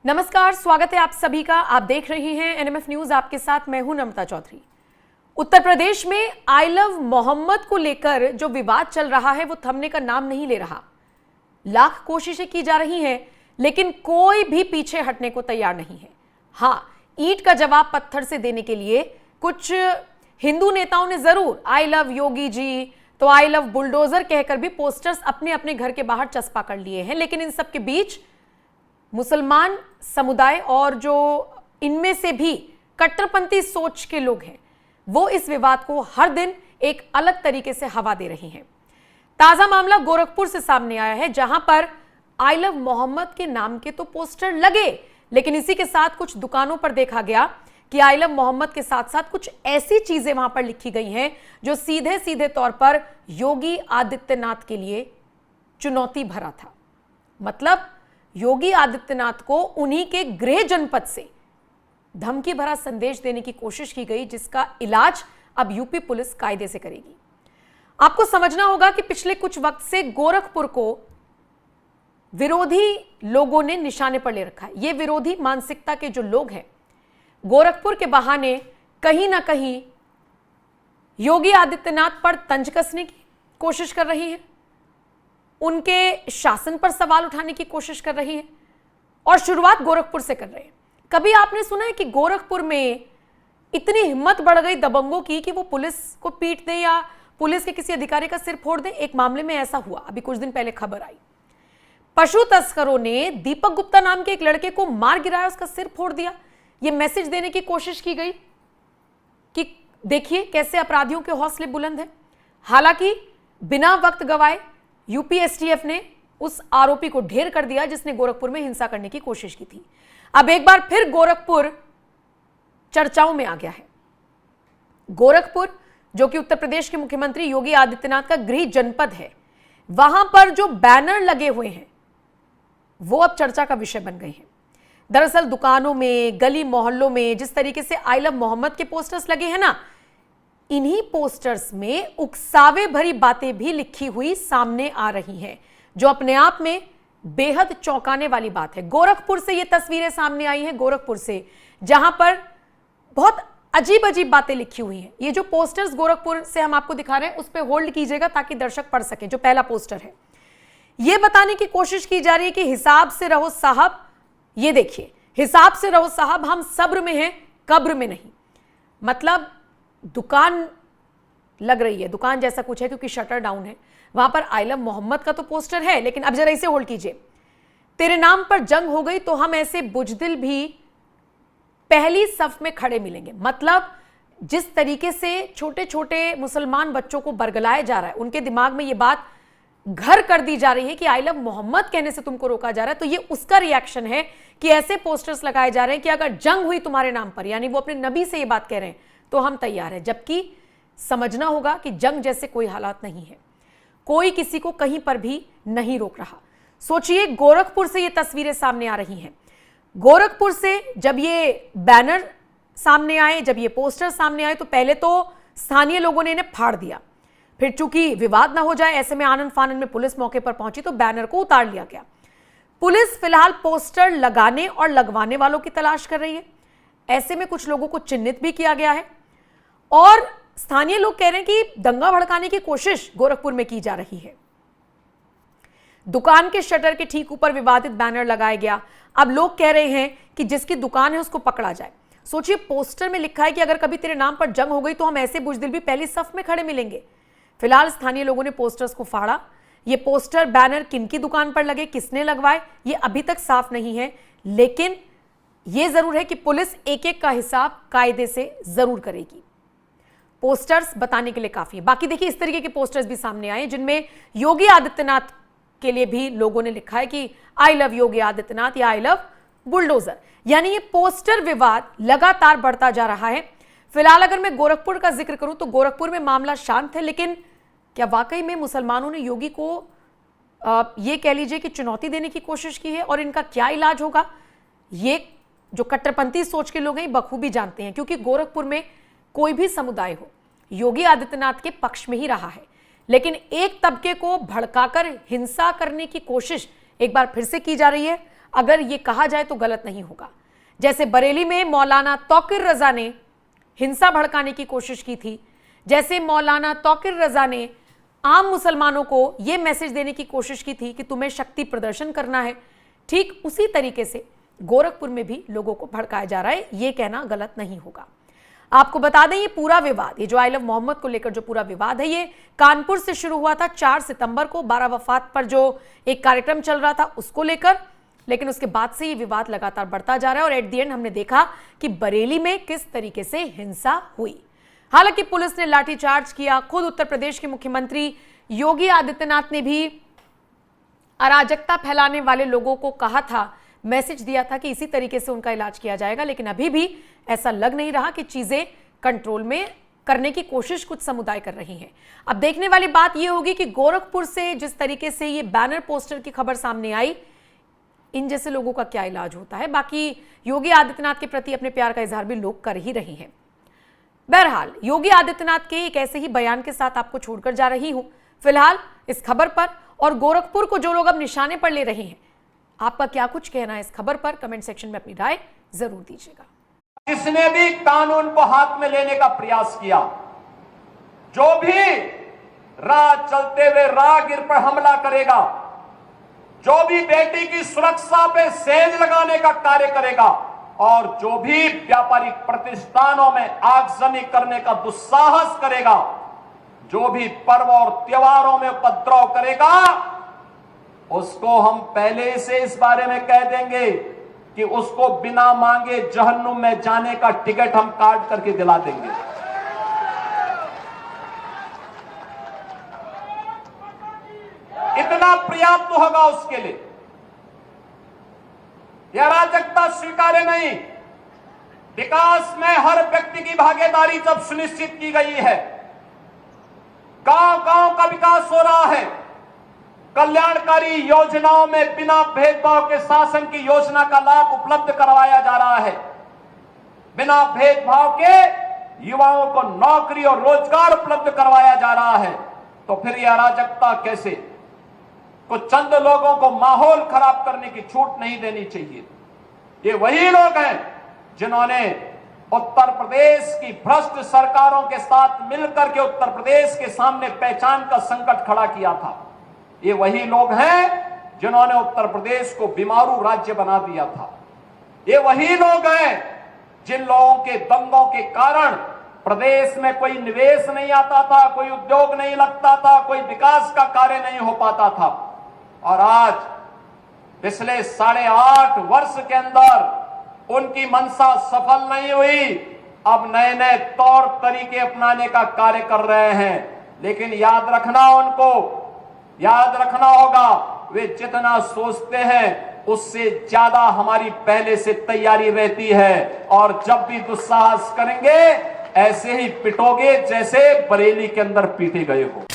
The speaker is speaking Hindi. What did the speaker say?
नमस्कार, स्वागत है आप सभी का। आप देख रहे हैं एनएमएफ न्यूज। आपके साथ मैं हूं नम्रता चौधरी। उत्तर प्रदेश में आई लव मोहम्मद को लेकर जो विवाद चल रहा है वो थमने का नाम नहीं ले रहा। लाख कोशिशें की जा रही हैं लेकिन कोई भी पीछे हटने को तैयार नहीं है। हां, ईंट का जवाब पत्थर से देने के लिए कुछ हिंदू नेताओं ने जरूर आई लव योगी जी तो आई लव बुलडोजर कहकर भी पोस्टर्स अपने अपने घर के बाहर चस्पा कर लिए हैं। लेकिन इन सब के बीच मुसलमान समुदाय और जो इनमें से भी कट्टरपंथी सोच के लोग हैं वो इस विवाद को हर दिन एक अलग तरीके से हवा दे रहे हैं। ताजा मामला गोरखपुर से सामने आया है, जहां पर आई लव मोहम्मद के नाम के तो पोस्टर लगे, लेकिन इसी के साथ कुछ दुकानों पर देखा गया कि आई लव मोहम्मद के साथ साथ कुछ ऐसी चीजें वहां पर लिखी गई हैं जो सीधे सीधे तौर पर योगी आदित्यनाथ के लिए चुनौती भरा था। मतलब योगी आदित्यनाथ को उन्हीं के गृह जनपद से धमकी भरा संदेश देने की कोशिश की गई, जिसका इलाज अब यूपी पुलिस कायदे से करेगी। आपको समझना होगा कि पिछले कुछ वक्त से गोरखपुर को विरोधी लोगों ने निशाने पर ले रखा है। ये विरोधी मानसिकता के जो लोग हैं गोरखपुर के बहाने कहीं ना कहीं योगी आदित्यनाथ पर तंज कसने की कोशिश कर रही है, उनके शासन पर सवाल उठाने की कोशिश कर रही है और शुरुआत गोरखपुर से कर रहे हैं। कभी आपने सुना है कि गोरखपुर में इतनी हिम्मत बढ़ गई दबंगों की कि वो पुलिस को पीट दे या पुलिस के किसी अधिकारी का सिर फोड़ दे? एक मामले में ऐसा हुआ, अभी कुछ दिन पहले खबर आई। पशु तस्करों ने दीपक गुप्ता नाम के एक लड़के को मार गिराया, उसका सिर फोड़ दिया। यह मैसेज देने की कोशिश की गई कि देखिए कैसे अपराधियों के हौसले बुलंद हैं। हालांकि बिना वक्त गवाए यूपी एसटीएफ ने उस आरोपी को ढेर कर दिया जिसने गोरखपुर में हिंसा करने की कोशिश की थी। अब एक बार फिर गोरखपुर चर्चाओं में आ गया है। गोरखपुर जो कि उत्तर प्रदेश के मुख्यमंत्री योगी आदित्यनाथ का गृह जनपद है, वहां पर जो बैनर लगे हुए हैं वो अब चर्चा का विषय बन गए हैं। दरअसल दुकानों में, गली मोहल्लों में जिस तरीके से आई लव मोहम्मद के पोस्टर्स लगे हैं ना, इन्हीं पोस्टर्स में उकसावे भरी बातें भी लिखी हुई सामने आ रही हैं, जो अपने आप में बेहद चौंकाने वाली बात है। गोरखपुर से ये तस्वीरें सामने आई हैं, गोरखपुर से, जहां पर बहुत अजीब अजीब बातें लिखी हुई हैं। ये जो पोस्टर्स गोरखपुर से हम आपको दिखा रहे हैं उस पर होल्ड कीजिएगा ताकि दर्शक पढ़ सकें। जो पहला पोस्टर है, यह बताने की कोशिश की जा रही है कि हिसाब से रहो साहब। ये देखिए, हिसाब से रहो साहब, हम सब्र में हैं, कब्र में नहीं। मतलब दुकान लग रही है, दुकान जैसा कुछ है क्योंकि शटर डाउन है। वहां पर आई लव मोहम्मद का तो पोस्टर है, लेकिन अब जरा इसे होल्ड कीजिए। तेरे नाम पर जंग हो गई तो हम ऐसे बुजदिल भी पहली सफ में खड़े मिलेंगे। मतलब जिस तरीके से छोटे छोटे मुसलमान बच्चों को बरगलाया जा रहा है, उनके दिमाग में यह बात घर कर दी जा रही है कि आई लव मोहम्मद कहने से तुमको रोका जा रहा है, तो ये उसका रिएक्शन है कि ऐसे पोस्टर्स लगाए जा रहे हैं कि अगर जंग हुई तुम्हारे नाम पर, यानी वो अपने नबी से ये बात कह रहे हैं, तो हम तैयार हैं। जबकि समझना होगा कि जंग जैसे कोई हालात नहीं है, कोई किसी को कहीं पर भी नहीं रोक रहा। सोचिए, गोरखपुर से ये तस्वीरें सामने आ रही हैं। गोरखपुर से जब ये बैनर सामने आए, जब ये पोस्टर सामने आए, तो पहले तो स्थानीय लोगों ने इन्हें फाड़ दिया। फिर चूंकि विवाद ना हो जाए, ऐसे में आनन फानन में पुलिस मौके पर पहुंची तो बैनर को उतार लिया गया। पुलिस फिलहाल पोस्टर लगाने और लगवाने वालों की तलाश कर रही है। ऐसे में कुछ लोगों को चिन्हित भी किया गया है और स्थानीय लोग कह रहे हैं कि दंगा भड़काने की कोशिश गोरखपुर में की जा रही है। दुकान के शटर के ठीक ऊपर विवादित बैनर लगाया गया। अब लोग कह रहे हैं कि जिसकी दुकान है उसको पकड़ा जाए। सोचिए, पोस्टर में लिखा है कि अगर कभी तेरे नाम पर जंग हो गई तो हम ऐसे बुजदिल भी पहली सफ में खड़े मिलेंगे। फिलहाल स्थानीय लोगों ने पोस्टर्स को फाड़ा। ये पोस्टर बैनर किनकी दुकान पर लगे, किसने लगवाए, ये अभी तक साफ नहीं है, लेकिन यह जरूर है कि पुलिस एक एक का हिसाब कायदे से जरूर करेगी। पोस्टर्स बताने के लिए काफी है। बाकी देखिए, इस तरीके के पोस्टर्स भी सामने आए जिनमें योगी आदित्यनाथ के लिए भी लोगों ने लिखा है कि आई लव योगी आदित्यनाथ या आई लव बुलडोजर। यानी ये पोस्टर विवाद लगातार बढ़ता जा रहा है। फिलहाल अगर मैं गोरखपुर का जिक्र करूं तो गोरखपुर में मामला शांत है, लेकिन क्या वाकई में मुसलमानों ने योगी को ये कह लीजिए कि चुनौती देने की कोशिश की है? और इनका क्या इलाज होगा, ये जो कट्टरपंथी सोच के लोग हैं बखूबी जानते हैं, क्योंकि गोरखपुर में कोई भी समुदाय हो योगी आदित्यनाथ के पक्ष में ही रहा है। लेकिन एक तबके को भड़काकर हिंसा करने की कोशिश एक बार फिर से की जा रही है। अगर ये कहा जाए तो गलत नहीं होगा। जैसे बरेली में मौलाना तौकीर रजा ने हिंसा भड़काने की कोशिश की थी, जैसे मौलाना तौकीर रजा ने आम मुसलमानों को यह मैसेज देने की कोशिश की थी कि तुम्हें शक्ति प्रदर्शन करना है, ठीक उसी तरीके से गोरखपुर में भी लोगों को भड़काया जा रहा है। यह कहना गलत नहीं होगा। आपको बता दें, ये पूरा विवाद, ये जो आई लव मोहम्मद को लेकर जो पूरा विवाद है, ये कानपुर से शुरू हुआ था 4 सितंबर को 12 वफात पर जो एक कार्यक्रम चल रहा था उसको लेकर, लेकिन उसके बाद से ये विवाद लगातार बढ़ता जा रहा है और एट द एंड हमने देखा कि बरेली में किस तरीके से हिंसा हुई। हालांकि पुलिस ने लाठीचार्ज किया। खुद उत्तर प्रदेश के मुख्यमंत्री योगी आदित्यनाथ ने भी अराजकता फैलाने वाले लोगों को कहा था, मैसेज दिया था कि इसी तरीके से उनका इलाज किया जाएगा, लेकिन अभी भी ऐसा लग नहीं रहा कि चीजें कंट्रोल में करने की कोशिश कुछ समुदाय कर रही हैं। अब देखने वाली बात यह होगी कि गोरखपुर से जिस तरीके से ये बैनर पोस्टर की खबर सामने आई, इन जैसे लोगों का क्या इलाज होता है। बाकी योगी आदित्यनाथ के प्रति अपने प्यार का इजहार भी लोग कर ही रहे हैं। बहरहाल योगी आदित्यनाथ के एक ऐसे ही बयान के साथ आपको छोड़कर जा रही हूं फिलहाल इस खबर पर, और गोरखपुर को जो लोग अब निशाने पर ले रहे हैं, आपका क्या कुछ कहना है इस खबर पर? कमेंट सेक्शन में अपनी राय जरूर दीजिएगा। जिसने भी कानून को हाथ में लेने का प्रयास किया, जो भी राह चलते हुए राहगीर पर हमला करेगा, जो भी बेटी की सुरक्षा पे सेंध लगाने का कार्य करेगा, और जो भी व्यापारिक प्रतिष्ठानों में आगजनी करने का दुस्साहस करेगा, जो भी पर्व और त्योहारों में उपद्रव करेगा, उसको हम पहले से इस बारे में कह देंगे कि उसको बिना मांगे जहन्नुम में जाने का टिकट हम काट करके दिला देंगे। इतना पर्याप्त होगा उसके लिए। यह अराजकता स्वीकार्य नहीं। विकास में हर व्यक्ति की भागीदारी जब सुनिश्चित की गई है, गांव गांव का विकास हो रहा है, कल्याणकारी योजनाओं में बिना भेदभाव के शासन की योजना का लाभ उपलब्ध करवाया जा रहा है, बिना भेदभाव के युवाओं को नौकरी और रोजगार उपलब्ध करवाया जा रहा है, तो फिर यह अराजकता कैसे? कुछ चंद लोगों को माहौल खराब करने की छूट नहीं देनी चाहिए। ये वही लोग हैं जिन्होंने उत्तर प्रदेश की भ्रष्ट सरकारों के साथ मिलकर के उत्तर प्रदेश के सामने पहचान का संकट खड़ा किया था। ये वही लोग हैं जिन्होंने उत्तर प्रदेश को बीमारू राज्य बना दिया था। ये वही लोग हैं जिन लोगों के दंगों के कारण प्रदेश में कोई निवेश नहीं आता था, कोई उद्योग नहीं लगता था, कोई विकास का कार्य नहीं हो पाता था। और आज पिछले 8.5 वर्ष के अंदर उनकी मंशा सफल नहीं हुई। अब नए नए तौर तरीके अपनाने का कार्य कर रहे हैं, लेकिन याद रखना होगा, वे जितना सोचते हैं उससे ज्यादा हमारी पहले से तैयारी रहती है। और जब भी दुस्साहस करेंगे, ऐसे ही पिटोगे जैसे बरेली के अंदर पीटे गए हो।